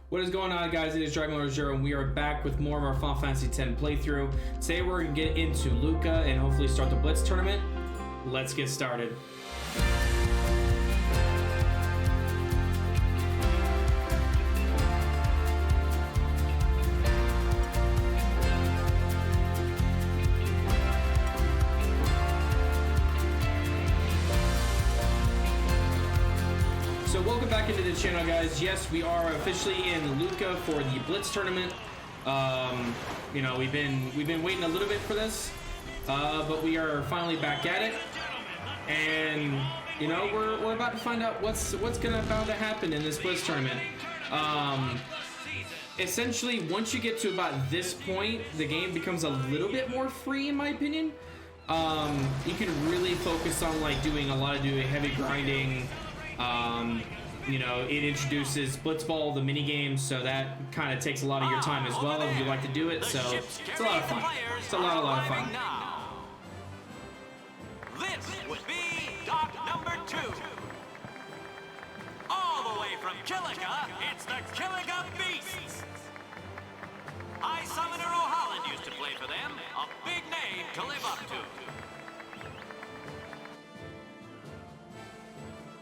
What is going on, guys? It is DragonLordAzure, and we are back with more of our Final Fantasy X playthrough. Today we're going to get into Luca and hopefully start the Blitz tournament. Let's get started. So welcome back into the channel, guys. Yes, we are officially in Luca for the Blitz tournament. You know, we've been waiting a little bit for this, but we are finally back at it. And you know, we're about to find out what's bound to happen in this Blitz tournament. Essentially, once you get to about this point, the game becomes a little bit more free, in my opinion. You can really focus on like doing heavy grinding. You know, it introduces Blitzball, the mini game, so that kind of takes a lot of your time as well if you like to do it. So it's a lot of fun. It's a lot of fun. This would be dock number 2. All the way from Kilika, it's the Kilika Beasts. High Summoner O'Holland used to play for them, a big name to live up to.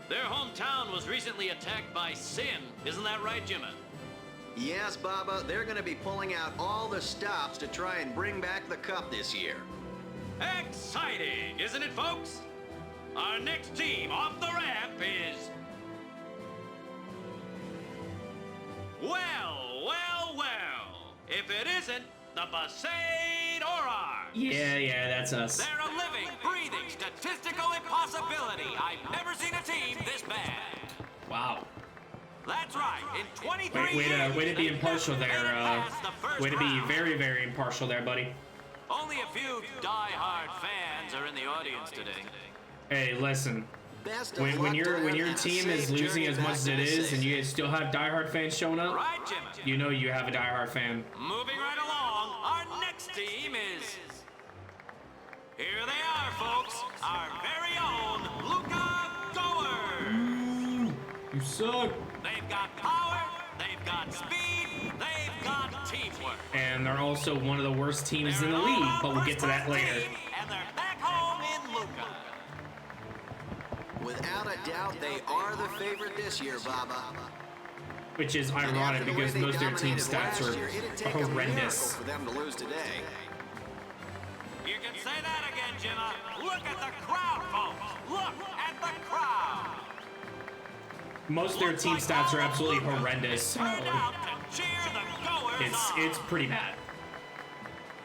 Their hometown was recently attacked by Sin. Isn't that right, Jimmy? Yes, Baba. They're going to be pulling out all the stops to try and bring back the cup this year. Exciting, isn't it, folks? Our next team off the ramp is... Well. If it isn't, the Besaid Aurochs. Yeah, that's us. They're a living, breathing, statistical impossibility. I've never seen a team this bad. Wow. That's right. In 23 years, way to be impartial there. Way to be very, very impartial there, buddy. Only a few die-hard fans are in the audience today. Hey, listen. When your team is losing as much as it is, and you still have diehard fans showing up, Right, Jimmy? you know you have a diehard fan. Moving right along, our next team is... Here they are, folks. Our very own Luca Goers. You suck. They've got power, they've got speed, they've got teamwork. And they're also one of the worst teams in the league, but we'll get to that later. And they're back home in Luca. Without a doubt, they are the favorite this year, Baba. Which is ironic because most of their team stats are horrendous. For them to lose today. You can say that again, Jimmy. Look at the crowd, folks. Look at the crowd. Most of their team stats are absolutely horrendous. So Turned out to cheer the Goers on. it's pretty bad.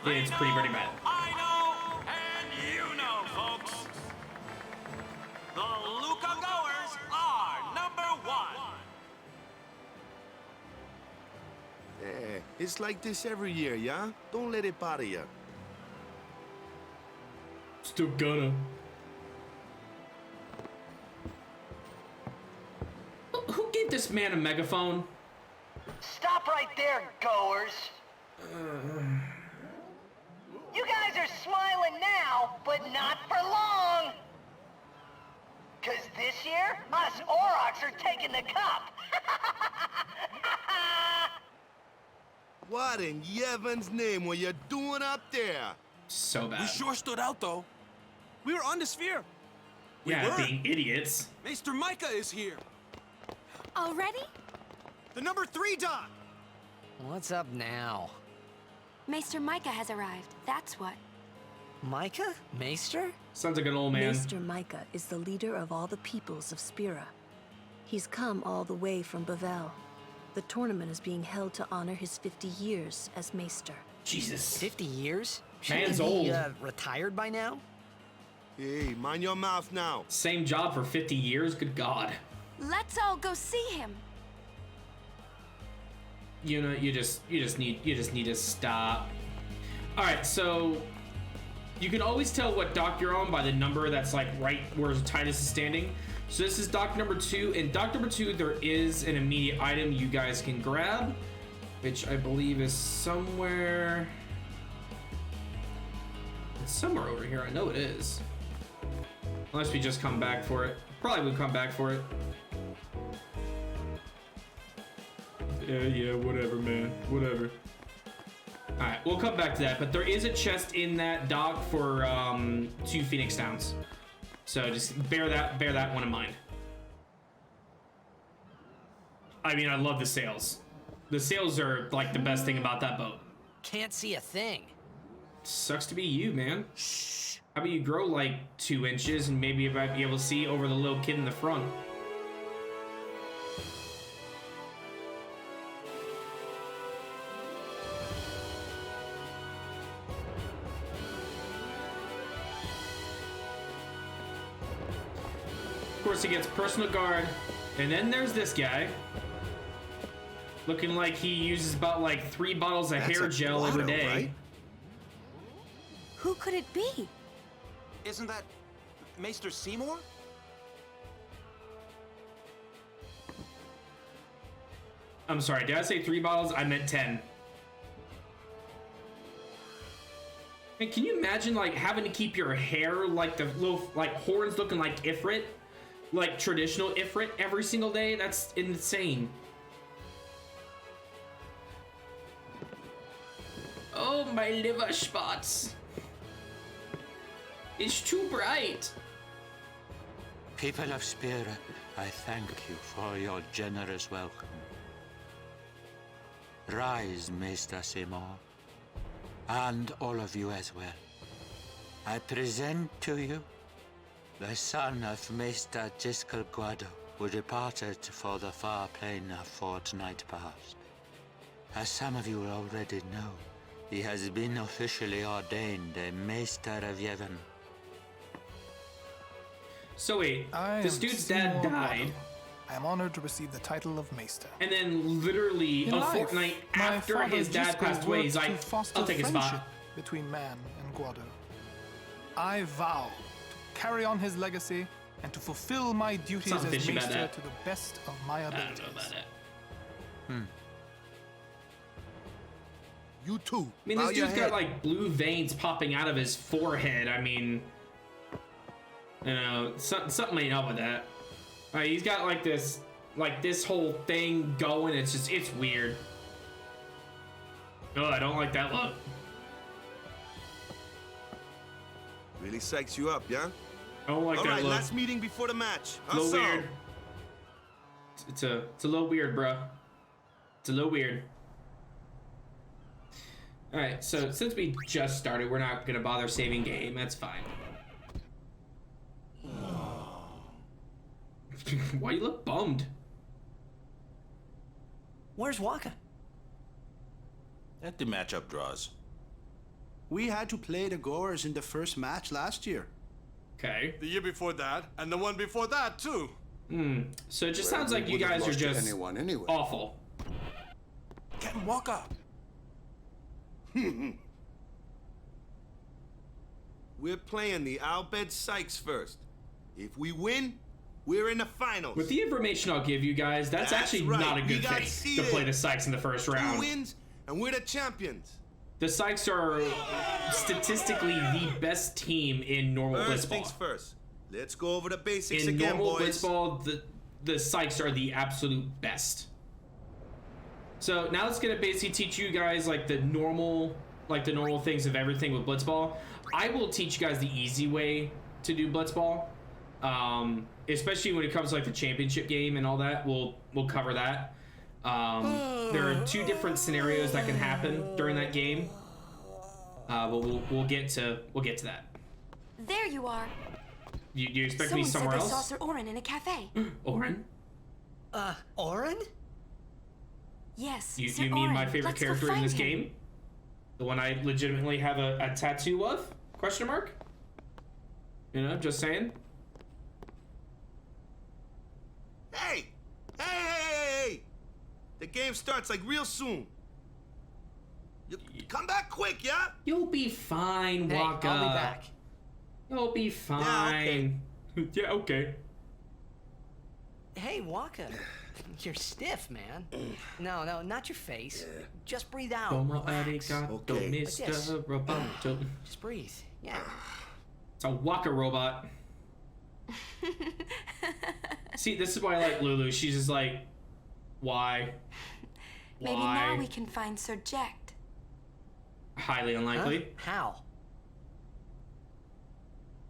It's pretty bad. I know, and you know, folks. The Luca Goers are number 1. Yeah, it's like this every year, yeah? Don't let it bother you. Still gonna. Who gave this man a megaphone? Stop right there, Goers. You guys are smiling now, but not for long. 'Cause this year, us Aurochs are taking the cup. What in Yevon's name were you doing up there? So bad. We sure stood out, though. We were on the sphere. Yeah, being idiots. Maester Micah is here. Already? The number 3 dock. What's up now? Maester Micah has arrived, that's what. Micah? Maester? Sounds like an old man. Maester Micah is the leader of all the peoples of Spira. He's come all the way from Bavel. The tournament is being held to honor his 50 years as Maester. Jesus. 50 years? Man's Shouldn't he, old. retired by now? Hey, mind your mouth now. Same job for 50 years? Good God. Let's all go see him. You know, you just need to stop. All right, so you can always tell what dock you're on by the number that's like right where Tidus is standing. So this is dock number 2. In dock number 2, there is an immediate item you guys can grab, which I believe is somewhere. It's somewhere over here. I know it is. Unless we just come back for it. Probably would come back for it. Yeah, whatever, man. Whatever. Alright, we'll come back to that, but there is a chest in that dock for 2 Phoenix Downs. So just bear that one in mind. I mean, I love the sails. The sails are like the best thing about that boat. Can't see a thing. Sucks to be you, man. Shh. How about you grow like 2 inches and maybe you might be able to see over the little kid in the front. Of course, he gets personal guard, and then there's this guy, looking like he uses about like 3 bottles of hair gel every day. Right? Who could it be? Isn't that Maester Seymour? I'm sorry, did I say 3 bottles? I meant 10. And can you imagine like having to keep your hair like the little like horns looking like Ifrit? Like traditional Ifrit every single day? That's insane. Oh, my liver spots. It's too bright. People of Spira, I thank you for your generous welcome. Rise, Maester Seymour, and all of you as well. I present to you the son of Maester Giskel Guado, who departed for the far plain a fortnight past. As some of you already know, he has been officially ordained a Maester of Yevon. So wait, this dude's dad died. I am honored to receive the title of Maester. And then literally a fortnight after his dad passed away, he's like, I'll take his spot. Between man and Guado. I vow to carry on his legacy and to fulfill my duties as Maester to the best of my abilities. I don't know about that. You too. I mean, this dude's got like blue veins popping out of his forehead. I mean, you know, something ain't up with that. He's got like this whole thing going. It's just, it's weird. Oh, I don't like that look. Really psychs you up, yeah? I don't like that look. All right, last meeting before the match. A little weird. It's a little weird, bro. It's a little weird. All right, so since we just started, we're not gonna bother saving game. That's fine. Why you look bummed? Where's Wakka? At the matchup draws. We had to play the Goers in the first match last year. Okay. The year before that, and the one before that too. So it just sounds like you guys are just awful. Get Wakka. We're playing the Albed Sykes first. If we win, we're in the finals. With the information I'll give you guys, that's actually right. not a good thing to play the Sykes in the first round. 2 wins, and we're the champions. The Sykes are statistically the best team in normal First Blitzball. things first. Let's go over the basics In again, normal boys. Blitzball, the Sykes are the absolute best. So now it's gonna basically teach you guys like the normal things of everything with Blitzball. I will teach you guys the easy way to do Blitzball, especially when it comes to like the championship game and all that. We'll cover that. There are 2 different scenarios that can happen during that game, but we'll get to that. There you are. You expect me somewhere else? Someone said they saw Sir Orin in a cafe. Orin? Orin? Yes, You Sir mean Orin. my favorite Let's go character in find this him. game? The one I legitimately have a tattoo of? Question mark? You know, just saying. Hey! Hey! The game starts like real soon. You come back quick, yeah? You'll be fine, Hey, Wakka. I'll be back. You'll be fine. Yeah, okay. Hey, Wakka. You're stiff, man. No, not your face. Just breathe out. Relax. Okay. Mr. Roboto. Just breathe. Yeah. It's a Wakka robot. See, this is why I like Lulu. She's just like, why? Maybe now we can find Sir Jekt. Highly unlikely. Huh? How?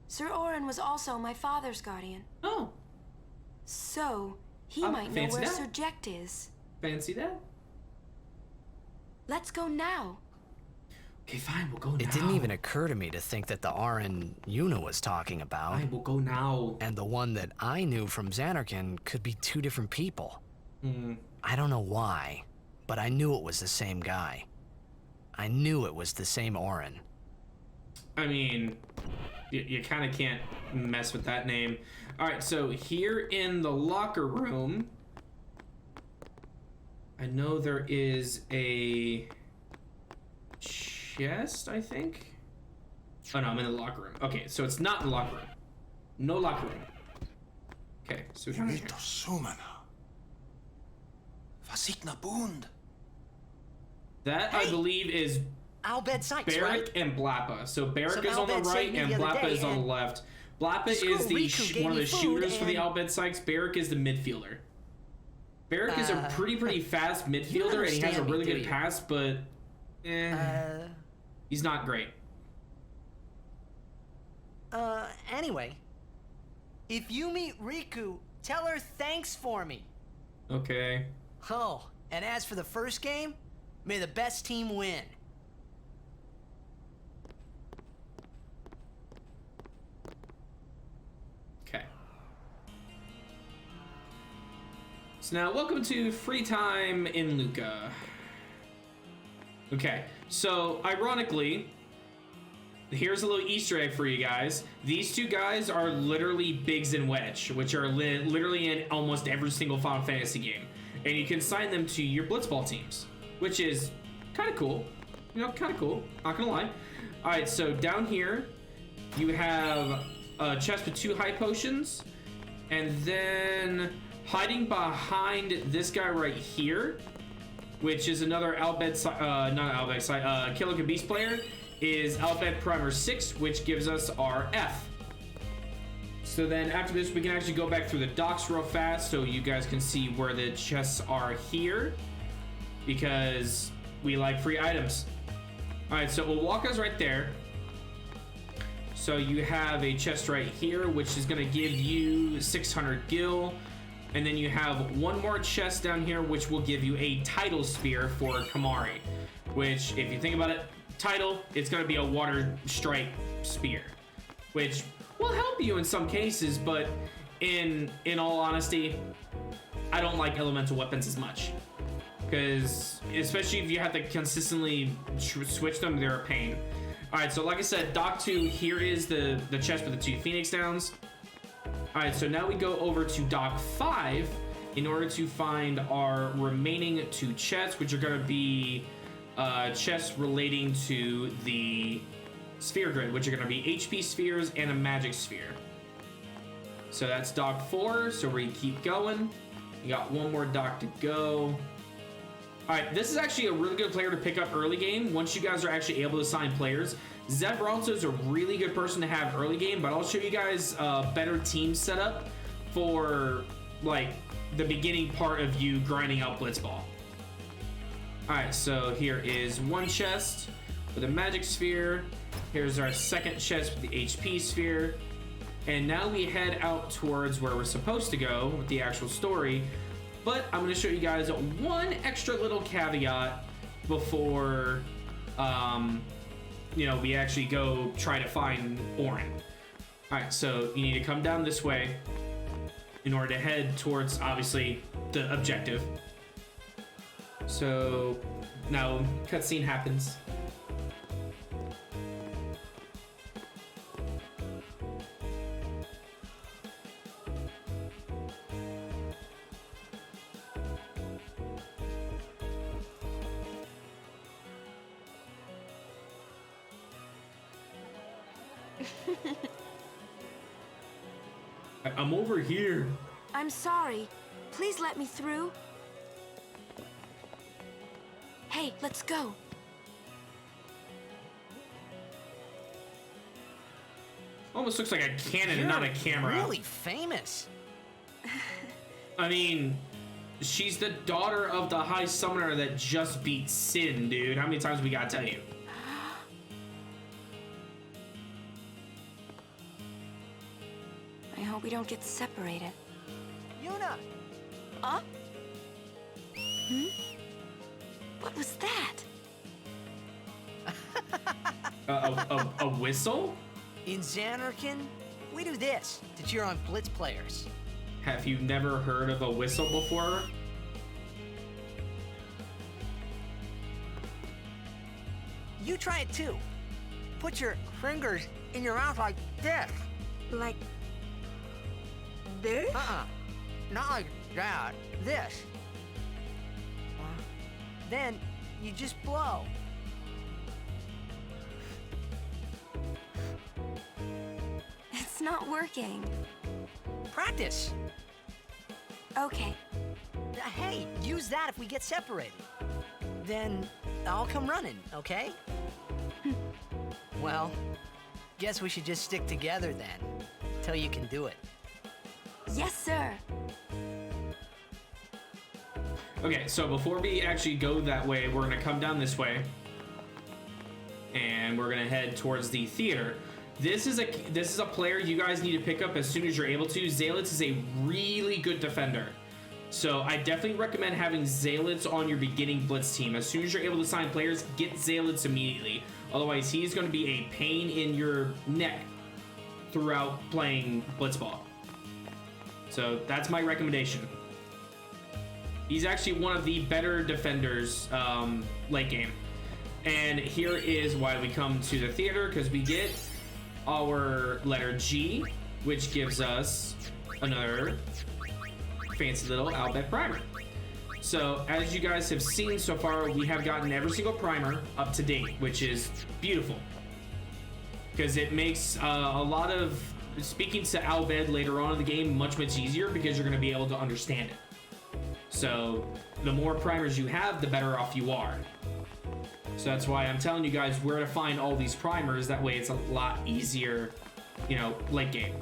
Sir Orin was also my father's guardian. Oh. So, he might know where Sir Jekt is. Fancy that? Let's go now. Okay, fine, we'll go now. It didn't even occur to me to think that the Orin Yuna was talking about. Fine, we'll go now. And the one that I knew from Xanarkand could be two different people. Hmm. I don't know why, but I knew it was the same guy. I knew it was the same Orin. I mean, you kind of can't mess with that name. All right, so here in the locker room, I know there is a chest, I think. Oh no, I'm in the locker room. Okay, so it's not in the locker room. No locker room. Okay, so we come in here. That I believe is Albed Sykes, Barrick right? and Blappa. So Barrick is on the Albed right saved me and the other Blappa day, is on the and left. Blappa is Riku one of gave the me shooters food for the and- Albed Sykes. Barrick is the midfielder. Barrick is a pretty fast midfielder and he has a understand me, really do good you? pass, but he's not great. Anyway. If you meet Riku, tell her thanks for me. Okay. Oh, and as for the first game, may the best team win. Okay. So now, welcome to Free Time in Luca. Okay, so ironically, here's a little Easter egg for you guys. These two guys are literally Biggs and Wedge, which are literally in almost every single Final Fantasy game. And you can assign them to your Blitzball teams, which is kind of cool. You know, kind of cool, not gonna lie. All right, so down here, you have a chest with 2 high potions, and then hiding behind this guy right here, which is another Killica Beast player, is Albed Primer 6, which gives us our F. So then after this, we can actually go back through the docks real fast so you guys can see where the chests are here, because we like free items. All right, so Wakka's right there. So you have a chest right here, which is gonna give you 600 gil. And then you have one more chest down here, which will give you a tidal spear for Kamari, which, if you think about it, tidal, it's gonna be a water strike spear, which will help you in some cases, but in all honesty, I don't like elemental weapons as much, because especially if you have to consistently switch them, they're a pain. All right, so like I said, Dock 2, here is the chest with the 2 Phoenix Downs. All right, so now we go over to Dock 5 in order to find our remaining 2 chests, which are going to be chests relating to the sphere grid, which are going to be HP spheres and a magic sphere. So that's Dock 4, so we keep going. We got one more dock to go. All right, this is actually a really good player to pick up early game once you guys are actually able to assign players. Zephyronto is a really good person to have early game, but I'll show you guys a better team setup for like the beginning part of you grinding out Blitzball. All right, so here is one chest with a magic sphere. Here's our second chest with the HP sphere. And now we head out towards where we're supposed to go with the actual story. But I'm going to show you guys one extra little caveat before, you know, we actually go try to find Orin. All right, so you need to come down this way in order to head towards, obviously, the objective. So now cutscene happens. I'm over here. I'm sorry. Please let me through. Hey, let's go. Almost looks like a cannon and not a camera. Really famous. I mean, She's the daughter of the High Summoner that just beat Sin, dude. How many times we gotta tell you? I hope we don't get separated. Yuna! Huh? What was that? A whistle? In Xanarkin, we do this to cheer on Blitz players. Have you never heard of a whistle before? You try it too. Put your fingers in your mouth like this. Like this? Not like that. This. Then you just blow. It's not working. Practice. Okay. Hey, use that if we get separated. Then I'll come running, okay? Well, guess we should just stick together then, till you can do it. Yes, sir. Okay, so before we actually go that way, we're gonna come down this way, and we're gonna head towards the theater. This is a player you guys need to pick up as soon as you're able to. Zealots is a really good defender, so I definitely recommend having Zealots on your beginning Blitz team. As soon as you're able to sign players, get Zealots immediately. Otherwise, he's going to be a pain in your neck throughout playing Blitzball. So that's my recommendation. He's actually one of the better defenders late game. And here is why we come to the theater, because we get our letter G, which gives us another fancy little Albet primer. So as you guys have seen so far, we have gotten every single primer up to date, which is beautiful, because it makes a lot of speaking to Albed later on in the game much easier, because you're going to be able to understand it. So the more primers you have, the better off you are. So that's why I'm telling you guys where to find all these primers. That way it's a lot easier, you know, late game.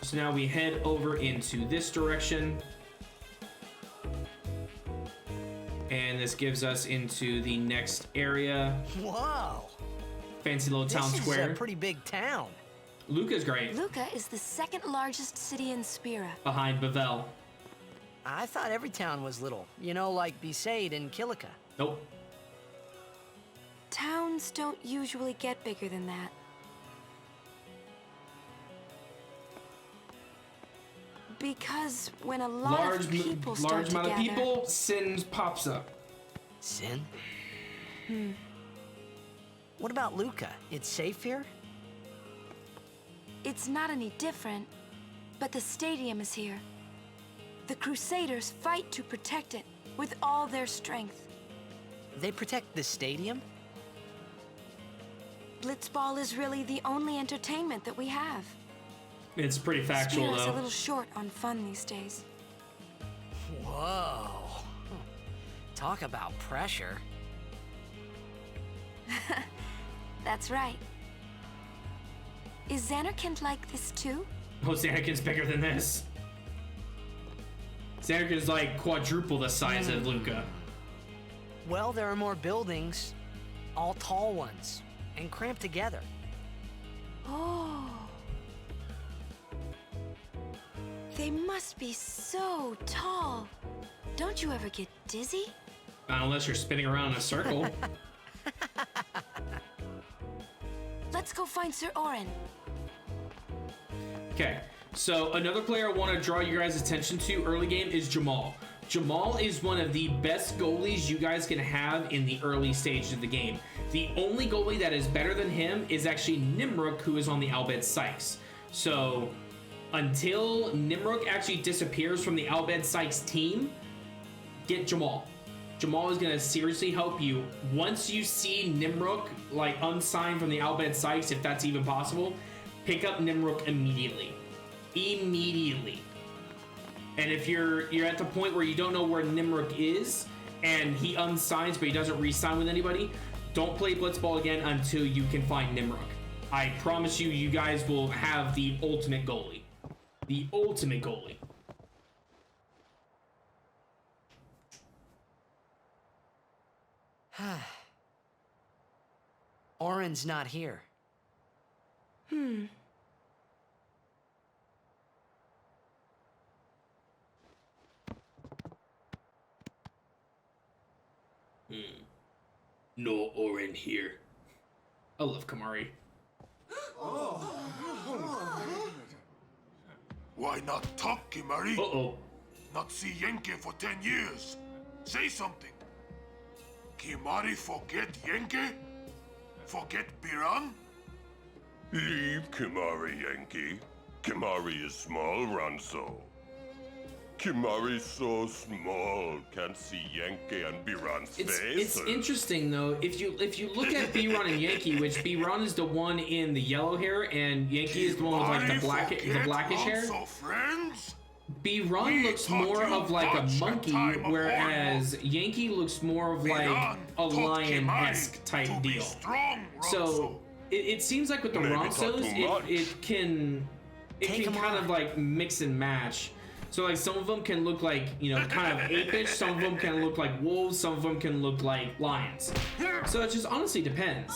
So now we head over into this direction. And this gives us into the next area. Whoa! Fancy little town square. This is a pretty big town. Luca's great. Luca is the second largest city in Spira. Behind Bavel. I thought every town was little. You know, like Besaid and Kilika. Nope. Towns don't usually get bigger than that. Because when a lot of people start together... Large amount of people, Sin pops up. Sin? What about Luca? It's safe here? It's not any different, but the stadium is here. The Crusaders fight to protect it with all their strength. They protect the stadium? Blitzball is really the only entertainment that we have. It's pretty factual, Spira's though. a little short on fun these days. Whoa. Talk about pressure. That's right. Is Xanarkin like this too? Oh, Xanarkin's bigger than this. Xanarkin's like quadruple the size of Luca. Well, there are more buildings, all tall ones, and cramped together. Oh. They must be so tall. Don't you ever get dizzy? Unless you're spinning around in a circle. Let's go find Sir Orin. Okay, so another player I want to draw your guys' attention to early game is Jamal. Jamal is one of the best goalies you guys can have in the early stages of the game. The only goalie that is better than him is actually Nimruk, who is on the Albed Sykes. So until Nimruk actually disappears from the Albed Sykes team, get Jamal. Jamal is going to seriously help you. Once you see Nimruk like unsigned from the Albed Sykes, if that's even possible, pick up Nimruk immediately. Immediately. And if you're at the point where you don't know where Nimruk is and he unsigns but he doesn't re-sign with anybody, don't play Blitzball again until you can find Nimruk. I promise you, you guys will have the ultimate goalie. The ultimate goalie. Oren's not here. No Oren here. I love Kamari. Why not talk, Kimari? Uh-oh. Not see Yenke for 10 years. Say something. Kimari forget Yenke? Forget Biran? Leave Kimari, Yankee. Kimari is small, Ranso. Kimari's so small, can't see Yankee and Biran's face. It's interesting though. If you look at Biran and Yankee, which Biran is the one in the yellow hair and Yankee is the one with like the blackish hair. Biran looks more of like a monkey, whereas Yankee looks more of like a lion-esque type deal. So it seems like with the Ronsos, it can kind of like mix and match. So like some of them can look like, you know, kind of apish, some of them can look like wolves, some of them can look like lions. So it just honestly depends,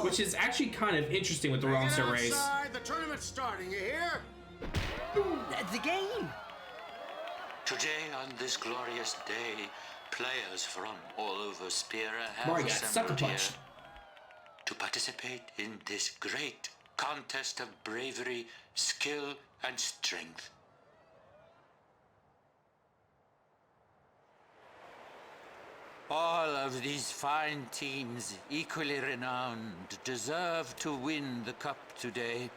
which is actually kind of interesting with the Ronso race. The tournament's starting, you hear? The game! Today, on this glorious day, players from all over Spira Mario have got sucker assembled here punched. to participate in this great contest of bravery, skill, and strength. All of these fine teams, equally renowned, deserve to win the cup today.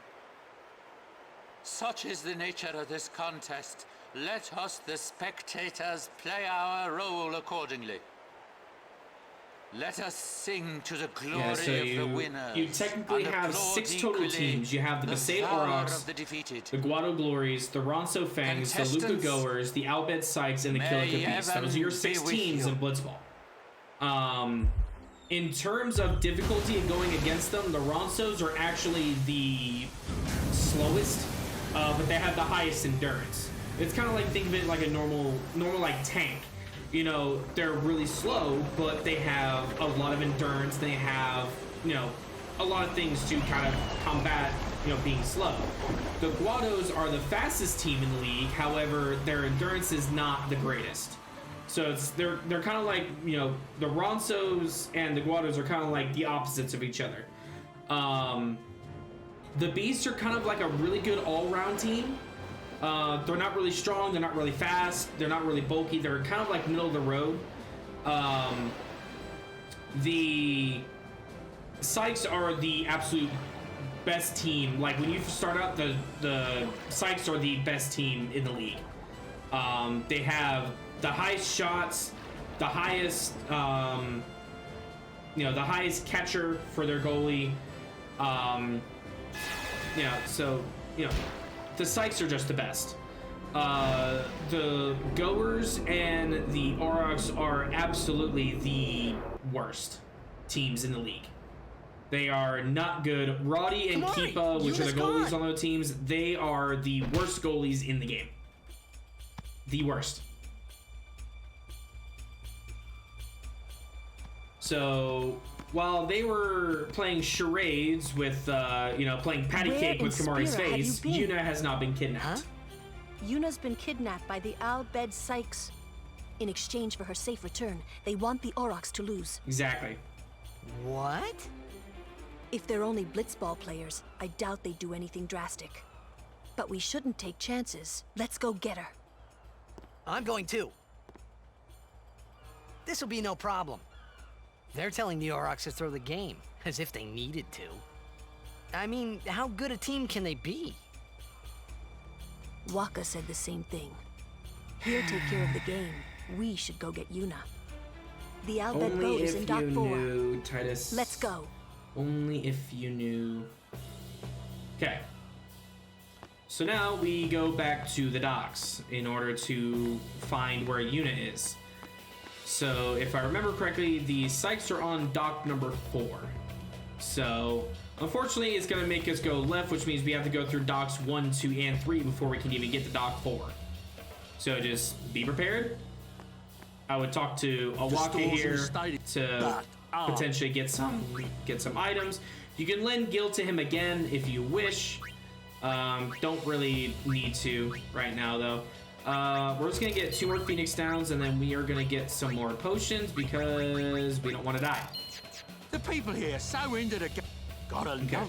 Such is the nature of this contest. Let us, the spectators, play our role accordingly. Let us sing to the glory of the winners. You technically have 6 total teams. You have the Besaid Aurochs, the Guado Glories, the Ronso Fangs, the Luca Goers, the Albed Sykes, and the Kilika Beasts. Those are your 6 teams in Blitzball. In terms of difficulty of going against them, the Ronsos are actually the slowest, but they have the highest endurance. It's kind of like, think of it like a normal like tank. You know, they're really slow, but they have a lot of endurance. They have, you know, a lot of things to kind of combat, you know, being slow. The Guados are the fastest team in the league. However, their endurance is not the greatest. So they're kind of like, you know, the Ronsos and the Guados are kind of like the opposites of each other. The Beasts are kind of like a really good all-round team. They're not really strong, they're not really fast, they're not really bulky, they're kind of like middle of the road. The Sykes are the absolute best team. Like when you start out, the Sykes are the best team in the league. They have the highest shots, the highest, you know, the highest catcher for their goalie. Yeah, so, you know, the Sykes are just the best. The Goers and the Aurochs are absolutely the worst teams in the league. They are not good. Roddy and Keepa, which are the goalies on those teams, they are the worst goalies in the game. The worst. So while they were playing charades with, you know, playing patty cake with Kamari's face, Yuna has not been kidnapped. Huh? Yuna's been kidnapped by the Albed Sykes. In exchange for her safe return, they want the Aurochs to lose. Exactly. What? If they're only Blitzball players, I doubt they'd do anything drastic. But we shouldn't take chances. Let's go get her. I'm going too. This'll be no problem. They're telling the Aurochs to throw the game, as if they needed to. I mean, how good a team can they be? Wakka said the same thing. He'll take care of the game. We should go get Yuna. The Albed boat is in Dock 4. Knew, Tidus. Let's go. Only if you knew. Okay. So now we go back to the docks in order to find where Yuna is. So if I remember correctly, the Sykes are on dock number 4. So unfortunately, it's going to make us go left, which means we have to go through docks 1, 2, and 3 before we can even get to dock 4. So just be prepared. I would talk to Wakka here to potentially get some items. You can lend Gil to him again if you wish. Don't really need to right now though. We're just gonna get 2 more Phoenix Downs and then we are gonna get some more potions because we don't want to die. The people here so into the gotta know.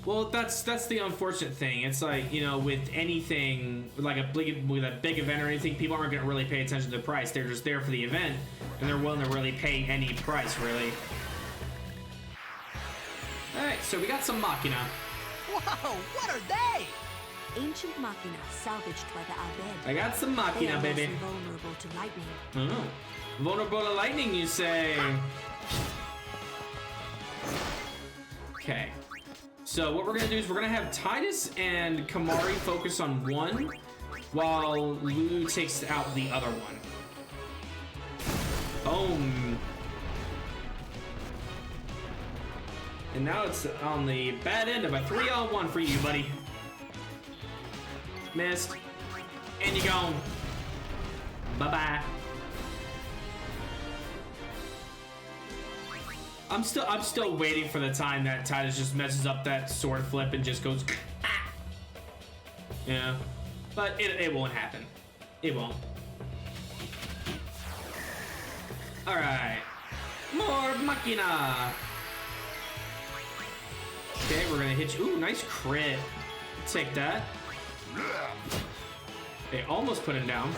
Well, that's the unfortunate thing. It's like, you know, with anything like a big event or anything, people aren't gonna really pay attention to the price. They're just there for the event and they're willing to really pay any price really. All right, so we got some Machina. Whoa, what are they? Ancient Machina salvaged by the Abed. I got some Machina, baby. Vulnerable to lightning. Oh, vulnerable to lightning, you say? Okay. So what we're gonna do is we're gonna have Tidus and Kimahri focus on one, while Lulu takes out the other one. Boom. And now it's on the bad end of a 3-on-1 for you, buddy. Missed. And you're gone. Bye-bye. I'm still waiting for the time that Tidus just messes up that sword flip and just goes ah! Yeah. But it won't happen. It won't. Alright. More Machina! Okay, we're gonna hit you. Ooh, nice crit. Take that. They almost put him down.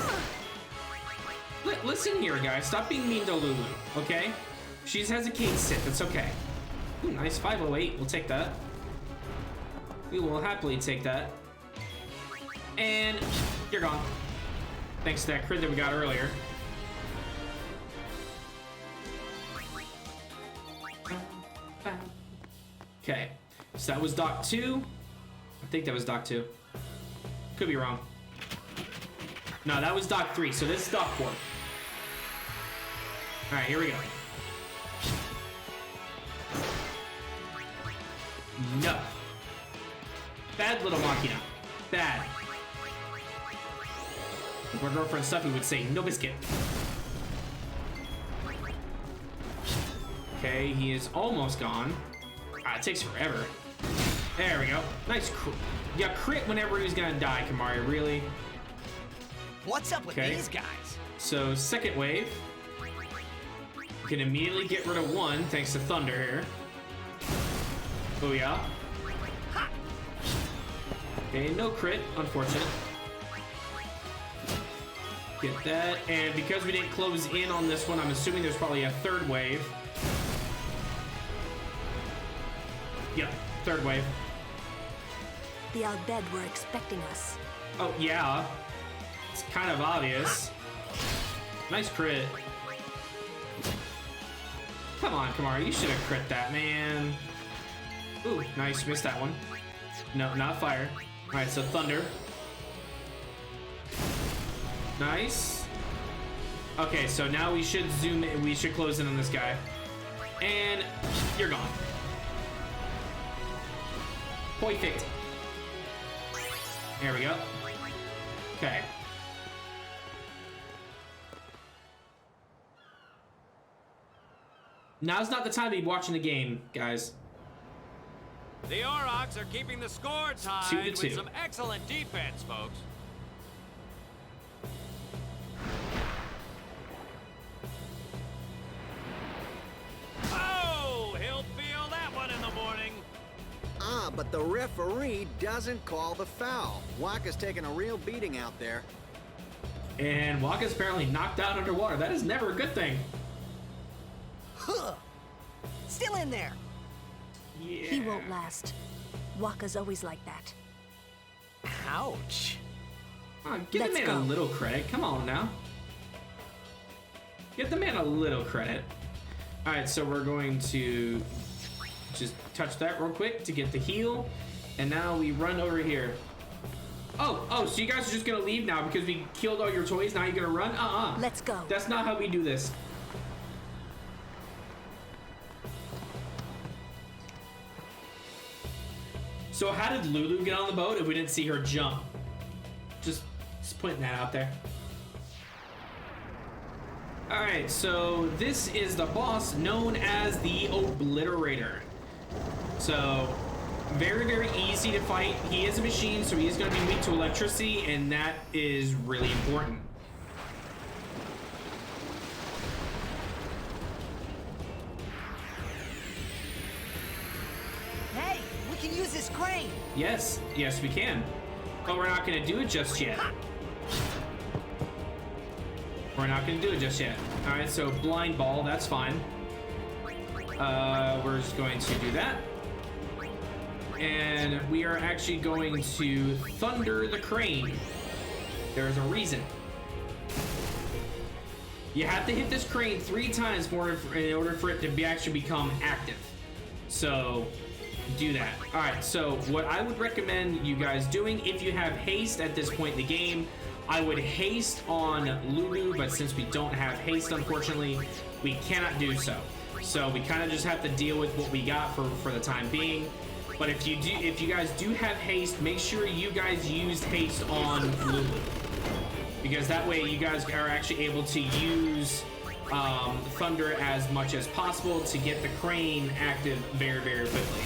Listen here, guys. Stop being mean to Lulu, okay? She just has a cane sit. That's okay. Ooh, nice 508. We'll take that. We will happily take that. And you're gone. Thanks to that crit that we got earlier. Okay. So that was Doc 2. I think that was Doc 2. Could be wrong. No, that was Doc 3. So this is Doc 4. Alright, here we go. No. Bad little Machina. Bad. My girlfriend Stuffy would say, no biscuit. Okay, he is almost gone. Ah, it takes forever. There we go. Nice crit. Yeah, crit whenever he's gonna die, Kimahri, really? What's up with these guys? So, second wave. We can immediately get rid of one, thanks to Thunder here. Booyah. Okay, no crit, unfortunate. Get that, and because we didn't close in on this one, I'm assuming there's probably a third wave. Yep, third wave. The Albed were expecting us. Oh, yeah. It's kind of obvious. Nice crit. Come on, Kimahri, you should have crit that, man. Ooh, nice, missed that one. No, not fire. Alright, so Thunder. Nice. Okay, so now we should zoom in, we should close in on this guy. And you're gone. Perfect. There we go. Okay. Now's not the time to be watching the game, guys. The Aurochs are keeping the score tied with some excellent defense, folks. Oh, he'll feel that one in the morning. Ah, but the referee doesn't call the foul. Wakka's taking a real beating out there. And Wakka's apparently knocked out underwater. That is never a good thing. Huh. Still in there. Yeah. He won't last. Wakka's always like that. Ouch. Give the man a little credit. Come on now. Give the man a little credit. All right, so we're going to just touch that real quick to get the heal. And now we run over here. Oh, so you guys are just gonna leave now because we killed all your toys? Now you're gonna run? Let's go. That's not how we do this. So how did Lulu get on the boat if we didn't see her jump? Just putting that out there. Alright, so this is the boss known as the Obliterator. So, very, very easy to fight. He is a machine, so he is going to be weak to electricity, and that is really important. Hey, we can use this crane. Yes, yes we can. But we're not going to do it just yet. We're not going to do it just yet. Alright, so blind ball, that's fine. We're just going to do that. And we are actually going to thunder the crane. There's a reason. You have to hit this crane 3 times in order for it to actually become active. So, do that. Alright, so what I would recommend you guys doing, if you have haste at this point in the game, I would haste on Lulu, but since we don't have haste, unfortunately, we cannot do so. So we kind of just have to deal with what we got for the time being. But if you guys do have haste, make sure you guys use haste on Lulu, because that way you guys are actually able to use thunder as much as possible to get the crane active very, very quickly.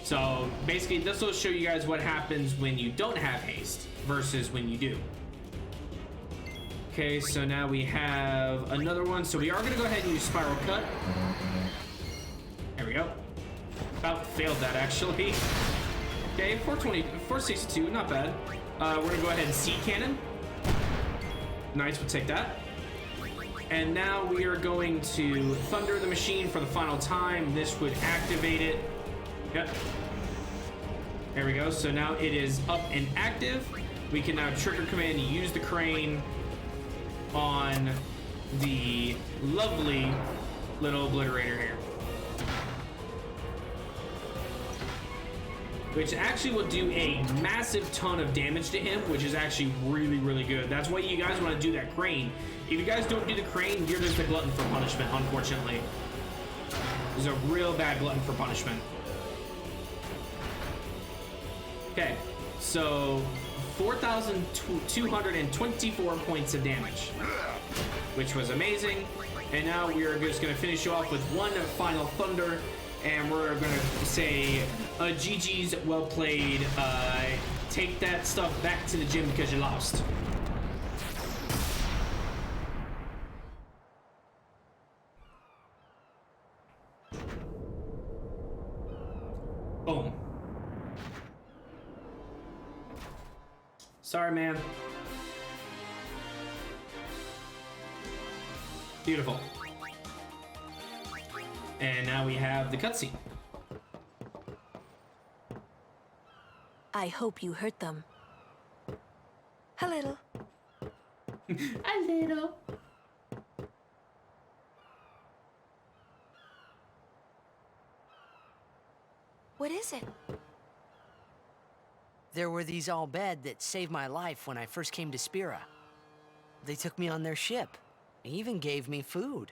So basically, this will show you guys what happens when you don't have haste versus when you do. Okay, so now we have another one. So we are going to go ahead and use Spiral Cut. There we go. About failed that, actually. Okay, 462, not bad. We're going to go ahead and Sea Cannon. Nice, we'll take that. And now we are going to Thunder the Machine for the final time. This would activate it. Yep. There we go. So now it is up and active. We can now trigger command to use the crane on the lovely little Obliterator here. Which actually will do a massive ton of damage to him, which is actually really, really good. That's why you guys want to do that crane. If you guys don't do the crane, you're just a glutton for punishment, unfortunately. There's a real bad glutton for punishment. Okay, so 4,224 points of damage, which was amazing. And now we are just going to finish you off with one final thunder, and we're going to say, GG's, well played. Take that stuff back to the gym because you lost. Boom. Sorry, man. Beautiful. And now we have the cutscene. I hope you hurt them. A little. A little. What is it? There were these Al-Bhed that saved my life when I first came to Spira. They took me on their ship. They even gave me food.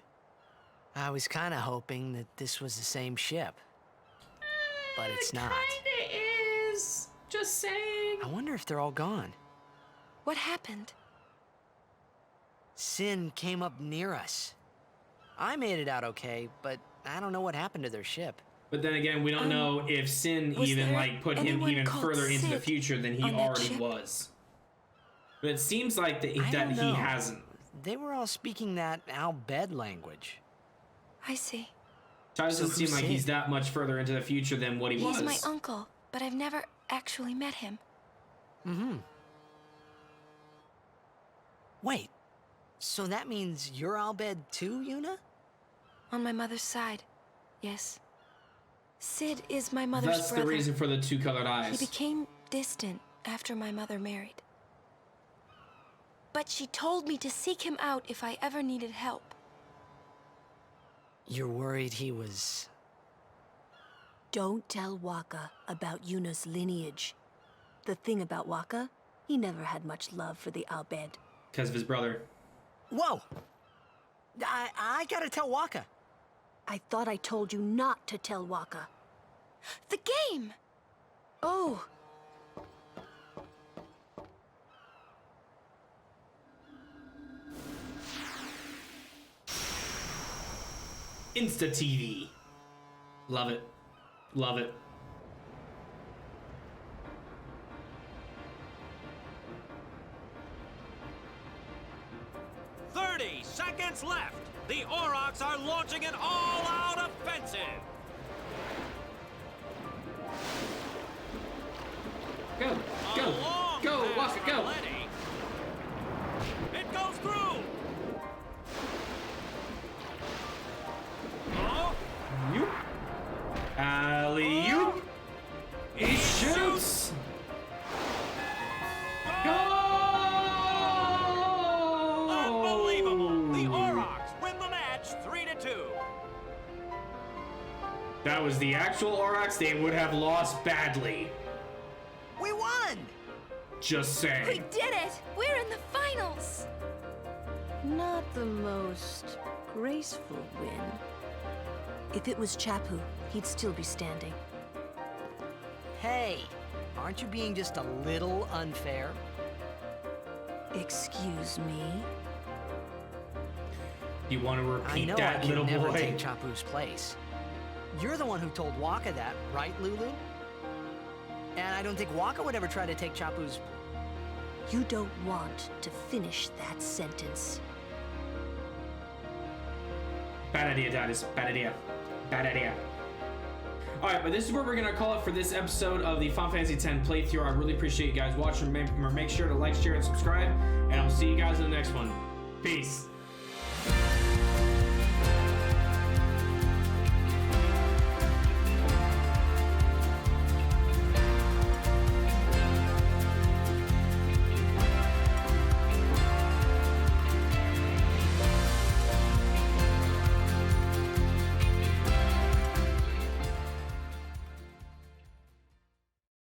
I was kind of hoping that this was the same ship. But it's not. Kinda is. Just saying. I wonder if they're all gone. What happened? Sin came up near us. I made it out okay, but I don't know what happened to their ship. But then again, we don't know if Sin even like put him even further into the future than he already was. But it seems like that he hasn't. They were all speaking that Al-Bhed language. I see. So it doesn't seem like he's that much further into the future than what he was. He's my uncle, but I've never actually met him. Mm-hmm. Wait, so that means you're Al-Bhed too, Yuna? On my mother's side, yes. Sid is my mother's brother. That's the reason for the 2 colored eyes. He became distant after my mother married. But she told me to seek him out if I ever needed help. You're worried he was... Don't tell Wakka about Yuna's lineage. The thing about Wakka, he never had much love for the Al-Bhed. Because of his brother. Whoa! I gotta tell Wakka. I thought I told you not to tell Wakka. The game! Oh! Insta TV. Love it. Love it. Seconds left. The Aurochs are launching an all-out offensive. Go, go, go, Wakka, go. It goes through. Oh. You. Alley-oop. He shoots. Go. That was the actual Aurochs. They would have lost badly. We won! Just saying. We did it! We're in the finals! Not the most graceful win. If it was Chapu, he'd still be standing. Hey, aren't you being just a little unfair? Excuse me? You want to repeat that, I little can never boy? take Chapu's place. You're the one who told Wakka that, right, Lulu? And I don't think Wakka would ever try to take Chapu's... You don't want to finish that sentence. Bad idea, Tidus. Bad idea. Bad idea. Alright, but this is where we're going to call it for this episode of the Final Fantasy X playthrough. I really appreciate you guys watching. Remember, make sure to like, share, and subscribe. And I'll see you guys in the next one. Peace.